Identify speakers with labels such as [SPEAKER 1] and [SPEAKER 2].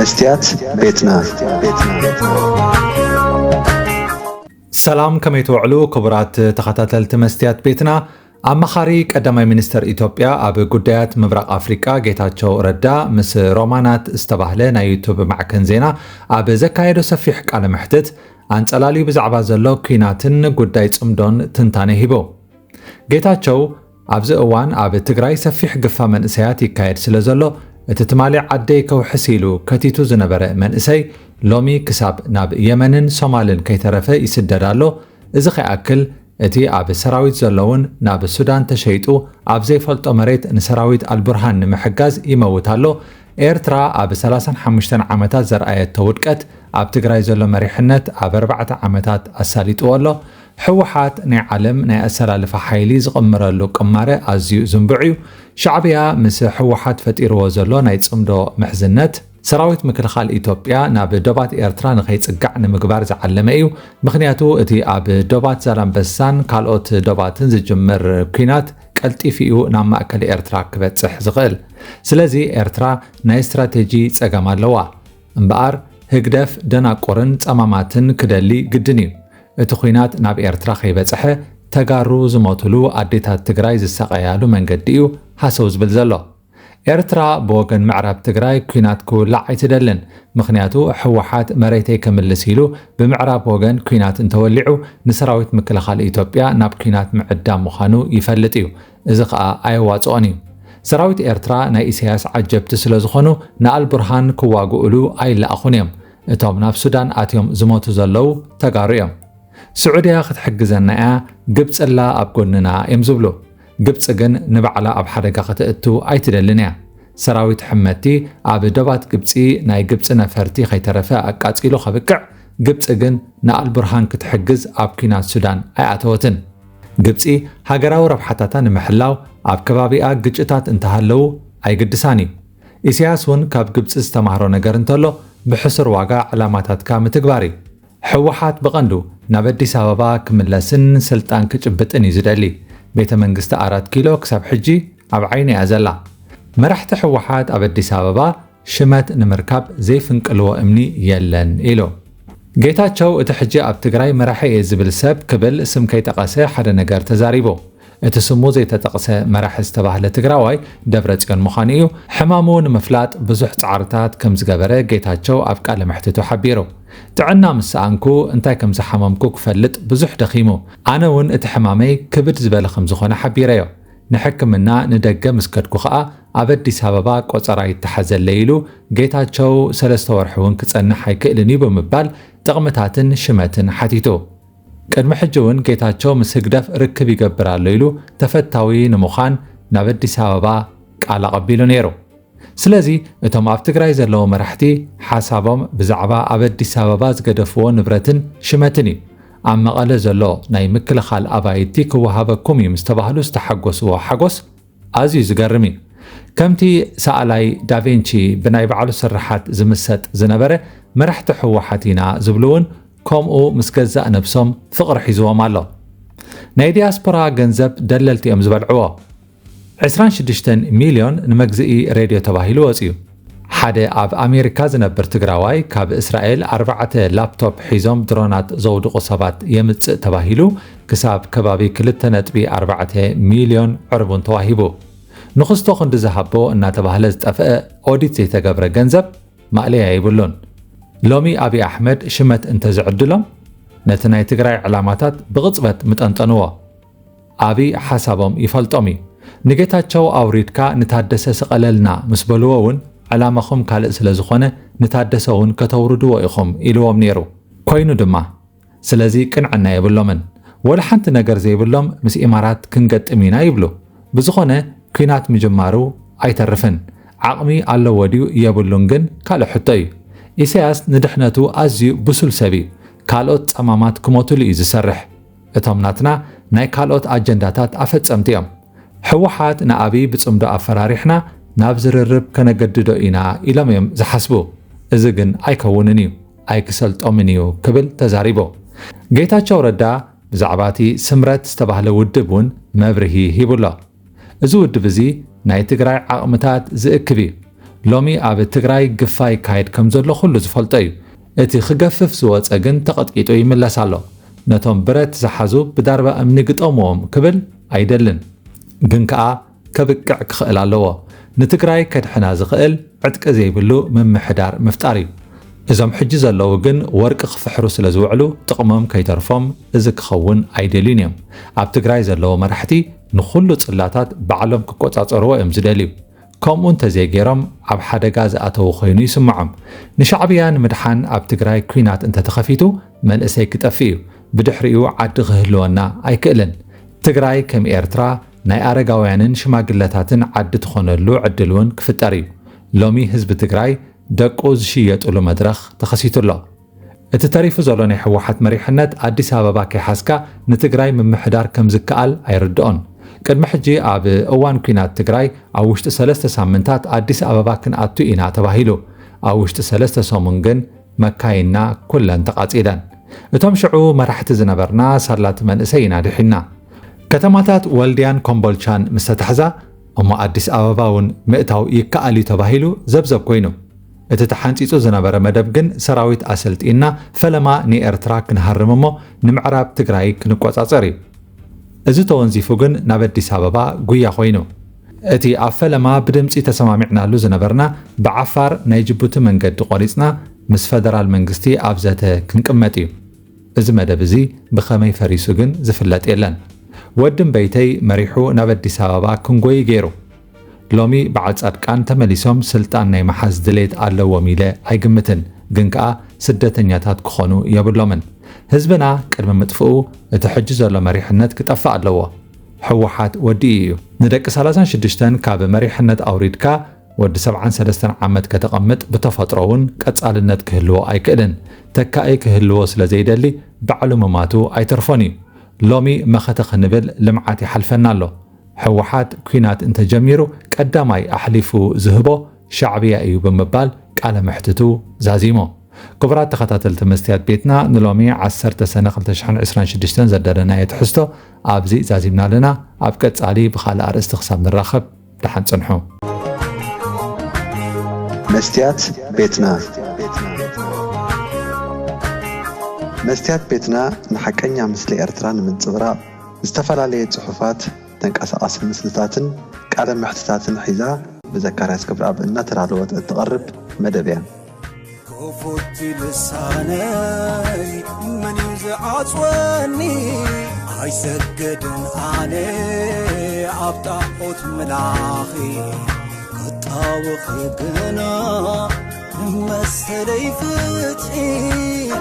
[SPEAKER 1] مستيات بيتنا.
[SPEAKER 2] سلام كما يتوعلو كبرات تخطاتلت مستيات بيتنا أمخاري قدامي منستر إثيوبيا أب قديات مبرق أفريقيا ጌታቸው ረዳ ምስ ሮማናት استباهለ ናይ ዩቲዩብ ማዕከን ዜና ኣብ ዘካየዶ ሰፊሕ ቃለ መሕትት አንጸላሊ ብዛዕባ ዘሎ ኩናትን ጉዳይ ጽምዶን ትንታነ ሂቦ ጌታቸው ኣብዚ እዋን ኣብ ትግራይ ሰፊሕ ግፋ መንእሰያት ይካየድ ስለ ዘሎ እቲ ትማሊ ዓደይ ከውሕሲሉ ከቲቱ ዝነበረ መንእሰይ ሎሚ ክሳብ ናብ የመንን ሶማልን ከይተረፈ ይስደዳሎ እዚ ኸኣክል እቲ ኣብ ሰራዊት ዘለውን ናብ ሱዳን ተሸይጡ ኣብ ዘይፈልጦ መሬት ንሰራዊት አልቡርሃን ንምሕጋዝ ይመውታሎ ኤርትራ ኣብ 35 ዓመታት ዘርአየት ውድቀት ኣብ ትግራይ ዘሎ መሪሕነት ኣብ 4 ዓመታት ኣሳሊጥዎሎ ህወሓት ናይ ዓለም ናይ ኣሰላልፋ ሓይሊ ዝቕምረሉ ቅማረ ኣዝዩ ዝንብዑ ሻዕብያ ምስ ህወሓት ፈጢርዎ ዘሎ ናይ ጽምዶ ምሕዝነት ሰራዊት ምክልኻል ኢትዮጵያ ናብ ዶባት ኤርትራ ንኸይጽጋዕ ንምግባር ዝዓለመ እዩ ምኽንያቱ እቲ ኣብ ዶባት ዛላምበሳን ካልኦት ዶባትን ዝጅምር ኩናት ቀልጢፊኡ ናብ ማእከል ኤርትራ ክበጽሕ ዝኽእል ስለዚ ኤርትራ ናይ ስትራቴጂ ጸገም ኣለዋ እምበኣር ህግደፍ ደናቆርን ጸማማትን ክደሊ ግድን እዩ እቲ ኩናት ናብ ኤርትራ ከይበጽሐ ተጋሩ ዝሞትሉ ኣዴታት ትግራይ ዝሰቀያሉ መንገዲ እዩ ሓሰው ዝብል ዘሎ ኤርትራ ብወገን ምዕራብ ትግራይ ኩናት ክውላዕ ኣይትደልን ምኽንያቱ ህወሓት መሬተይ ከምልስ ኢሉ ብምዕራብ ወገን ኩናት እንተወሊዑ ንሰራዊት ምክልኻል ኢትዮጵያ ናብ ኩናት ምዕዳም ምዃኑ ይፈልጥ እዩ እዚ ከዓ ኣይዋጽኦን እዩ ሰራዊት ኤርትራ ናይ ኢሳያስ ዓጀብቲ ስለ ዝኾኑ ንአልቡርሃን ክዋግኡሉ ኣይለኣኹን እዮም እቶም ናብ ሱዳን ኣትዮም ዝሞቱ ዘለው ተጋሩ እዮም سعوديا ክትሕግዘና እያ ግብጽላ ኣብ ጎንና እዮም ዝብሉ ግብጽ ግን ንባዕላ ኣብ ሓደጋ ክትእቱ ኣይትደልን እያ ሰራዊት ሕመቲ ኣብ ዶባት ግብጺ ናይ ግብጽ ነፈርቲ ከይተረፈ ኣቃጺሉ ኸብቅዕ ግብጽ ግን ንአልቡርሃን ክትሕግዝ ኣብ ኩናት ሱዳን ኣይኣተወትን ግብጺ ሃገራዊ ረብሓታታ ንምሕላው ኣብ ከባቢኣ ግጭታት እንተሃለው ኣይግድሳን እዩ ኢሳያስ እውን ካብ ግብጽ ዝተማህሮ ነገር እንተሎ ብሕስር ዋጋ ዕላማታትካ ምትግባር እዩ ህወሓት በቀንዱ ናብ አዲስ አበባ ክምለስን ስልጣን ክጭብጥን ይዝደሊ ቤተ መንግስት 4 ኪሎ ክሳብ ሕጂ ኣብ ዓይኒ ያዘላ መራሕቲ ህወሓት ኣብ አዲስ አበባ ሽመት ንምርካብ ዘይፍንቅልዎ እምኒ የለን ኢሎ ጌታቸው እቲ ሕጂ ኣብ ትግራይ መራሒ ዝብል ሰብ ክብል ስም ከይጠቀሰ ሓደ ነገር ተዛሪቦ እቲ ስሙ ዘይተጠቀሰ መራሒ ዝተባህለ ትግራዋይ ደብረጽዮን ምዃኑ እዩ ሕማሙ ንምፍላጥ ብዙሕ ጻዕርታት ከም ዝገበረ ጌታቸው ኣብ ቃለ መሕትቱ ሓቢሩ ጥዕና ምስኣንኩ እንታይ ከም ዝሓመምኩ ክፈልጥ ብዙሕ ደኺሙ ኣነ እውን እቲ ሕማመይ ክብድ ዝበለ ከም ዝኾነ ሓቢረዮ ንሕክምና ንደገ ምስከድኩ ከዓ ኣብ አዲስ አበባ ቆፀራ ይተሓዘለ ኢሉ ጌታቸው 3 ወርሒ እውን ክጸንሕ ኣይክእልን እዩ ብምባል ጥቕምታትን ሽመትን ሓቲቱ ቅድሚ ሕጂ እውን ጌታቸው ምስ ህግደፍ ርክብ ይገብር ኣሎ ኢሉ ተፈታዊ ንምዃን ናብ አዲስ አበባ ቃል ኣቐቢሉ ነይሩ ስለዚ እቶም ኣብ ትግራይ ዘለዎ መራሕቲ ሓሳቦም ብዛዕባ ኣብ አዲስ አበባ ዝገደፍዎ ንብረትን ሽመትን እዩ ኣብ መቐለ ዘሎ ናይ ምክልኻል ኣባይቲ ክወሃበኩም እዩ ምስ ተባህሉ ዝተሓጎስዎ ሓጎስ ኣዝዩ ዝገርም እዩ ከምቲ ሰኣላይ ዳቬንቺ ብናይ ባዕሉ ስራሓት ዝምሰጥ ዝነበረ መራሕቲ ህወሓት ኢና ዝብሉውን ከምኡ ምስ ገዛእ ነብሶም ፍቕሪ ሒዝዎም ኣሎ ናይ ዲያስፖራ ገንዘብ ደለልቲ እዮም ዝበልዕዎ 26 ሚሊዮን ንመግዝኢ ሬድዮ ተባሂሉ ወፅዩ ሓደ ኣብ ኣሜሪካ ዝነብር ትግራዋይ ካብ እስራኤል 4 ላፕቶፕ ሒዞም ድሮናት ዘውድቑ ሰባት የምጽእ ተባሂሉ ክሳብ ከባቢ 2.4 ሚሊዮን ዕርቡን ተዋሂቡ ንኽስቶ ክንዲ ዝሃቦ እናተባህለ ዝጠፍአ ኦዲት ዘይተገብረ ገንዘብ ማእለያ ይብሉን ሎሚ አብይ አሕመድ ሽመት እንተዝዕድሎም ነቲ ናይ ትግራይ ዕላማታት ብቕጽበት ምጠንጠንዎ አብይ ሓሳቦም ይፈልጦም እዩ ንጌታቸው አውሪድካ ንታደሰ ስቐለልና ምስ በልዎ እውን ዕላማኹም ካልእ ስለ ዝኾነ ንታደሰ እውን ከተውርድዎ ኢኹም ኢልዎም ነይሩ ኮይኑ ድማ ስለዚ ቅንዕና የብሎምን ወላ ሓንቲ ነገር ዘይብሎም ምስ ኢማራት ክንገጥም ኢና ይብሉ ብዝኾነ ኩናት ምጅማሩ ኣይተርፍን ዓቕሚ ኣለዎ ድዩ የብሉን ግን ካልእ ሕቶ እዩ ኢሳያስ ንድሕነቱ ኣዝዩ ብሱል ሰብ እዩ ካልኦት ጸማማት ክሞትሉ እዩ ዝሰርሕ እቶም ናትና ናይ ካልኦት ኣጀንዳታት ኣፈጸምቲ እዮም ህወሓት ንኣብይ ብጽምዶ ኣፈራሪሕና ናብ ዝርርብ ከነገድዶ ኢና ኢሎም እዮም ዝሓስቡ እዚ ግን ኣይከውንን እዩ ኣይክሰልጦምን እዩ ክብል ተዛሪቦ ጌታቸው ረዳ ብዛዕባቲ ስምረት ዝተባህለ ውድብ እውን መብርሂ ሂቡሎ እዚ ውድብ እዚ ናይ ትግራይ ዓቕምታት ዝእክብ እዩ ሎሚ ኣብ ትግራይ ግፋይ ካይድ ከም ዘሎ ኩሉ ዝፈልጦ እዩ እቲ ክገፍፍ ዝወፀ ግን ተቐጥቂጡ ይምለስ ኣሎ ነቶም ብረት ዝሓዙ ብዳርባ እምኒ ግጠምዎም ክብል ኣይደልን ግን ከዓ ከብቅዕ ክኽእል ኣለዎ ንትግራይ ከድሕና ዝኽእል ዕጥቂ ዘይብሉ ምምሕዳር ምፍጣር እዩ እዞም ሕጂ ዘለዉ ግን ወርቂ ክፍሕሩ ስለ ዝውዕሉ ጥቕሞም ከይተርፎም እዚ ክኸውን ኣይደልዩን እዮም ኣብ ትግራይ ዘለዉ መራሕቲ ንኹሉ ጽላታት ባዕሎም ክቆጻጸርዎ እዮም ዝደልዩ ከምኡ እንተዘይገይሮም ኣብ ሓደጋ ዝኣተዉ ኮይኑ ይስምዖም ንሻዕብያን ምድሓን ኣብ ትግራይ ኩናት እንተተኸፊቱ መንእሰይ ክጠፍእ እዩ ብድሕሪኡ ዓዲ ክህልወና ኣይክእልን ትግራይ ከም ኤርትራ ናይ ኣረጋውያንን ሽማግለታትን ዓዲ ትኾነሉ ዕድል እውን ክፍጠር እዩ ሎሚ ህዝቢ ትግራይ ደቁ ዝሽየጡሉ መድረኽ ተኸሲቱሎ እቲ ተሪፉ ዘሎ ናይ ህወሓት መሪሕነት ኣዲስ ኣበባ ከይሓዝካ ንትግራይ ምምሕዳር ከም ዝከኣል ኣይርድኦን ቅድሚ ሕጂ ኣብ እዋን ኩናት ትግራይ ኣብ ውሽጢ 3 ሳምንታት ኣዲስ ኣበባ ክንኣቱ ኢና ተባሂሉ ኣብ ውሽጢ 3 ሰሙን ግን መካይና ኩለን ተቓጺለን እቶም ሽዑ መራሕቲ ዝነበርና ሳላት መንእሰይ ኢና ድሒና ከተማታት ወልድያን ኮምቦልቻን ምስ ተታሕዛ እሞ ኣዲስ ኣበባ እውን ምእታው ይከኣል እዩ ተባሂሉ ዘብዘብ ኮይኑ እቲ ተሓንፂፁ ዝነበረ መደብ ግን ሰራዊት ኣሰልጢና ፈለማ ንኤርትራ ክንሃርም እሞ ንምዕራብ ትግራይ ክንቆጻጸር እዩ እዚ ተወንዚፉ ግን ናብ ኣዲስ ኣበባ ጉያ ኮይኑ እቲ ኣብ ፈለማ ብድምፂ ተሰማሚዕናሉ ዝነበርና ብዓፋር ናይ ጅቡቲ መንገዲ ቆሪፅና ምስ ፈደራል መንግስቲ ኣብ ዘተ ክንቅመጥ እዩ እዚ መደብ እዚ ብኸመይ ፈሪሱ ግን ዝፍለጥ የለን ወድም በይተይ መሪሑ ናብ ኣዲስ ኣበባ ክንጎይ ገይሩ ሎሚ በዓል ጻድቃን ተመሊሶም ስልጣን ናይ መሓዝ ድሌት ኣለዎም ኢለ ኣይግምትን ግን ከዓ ስደተኛታት ክኾኑ የብሎምን ህዝብና ቅድሚ ምጥፍኡ እቲ ሕጂ ዘሎ መሪሕነት ክጠፍእ ኣለዎ ህወሓት ወዲ እዩ ንደቂ 36 ካብ መሪሕነት ኣውሪድካ ወዲ 73 ዓመት ከተቐምጥ ብተፈጥሮውን ቀጻልነት ክህልዎ ኣይክእልን ተካኢ ክህልዎ ስለ ዘይደሊ ባዕሉ መማቱ ኣይተርፎን እዩ ሎሚ መኸተ ክንብል ልምዓት ይሓልፈና ኣሎ ህወሓት ኩናት እንተጀሚሩ ቀዳማይ ኣሕሊፉ ዝህቦ ሻዕብያ እዩ ብምባል ቃለ ምሕትቱ ዛዚሞ ክቡራት ተኸታተልቲ መስትያት ቤትና ንሎሚ 10 ሰነ 2026 ዘደለናዮ ትሕዝቶ ኣብዚ ዛዚምና ኣለና ኣብ ቀጻሊ ብኻልእ ኣርእስቲ ክሳብ ንራኸብ ድሓን ጽንሑ
[SPEAKER 1] መስትያት ቤትና መስትያት ቤትና ንሐቀኛ ምስሊ ኤርትራ ንምንጽብራቕ ዝተፈላለዩ ጽሑፋት ተንቀሳቓሲ ምስልታትን ቃለ ምሕትታትን ሒዛ ብዘካርያስ ገብረኣብ እናተዳለወት እትቐርብ መደብ እያ
[SPEAKER 3] كفوت لساني من يزعصوني عيسجدن علي عبطاقوت ملاخي كطاوخ قنا مسلي فتحي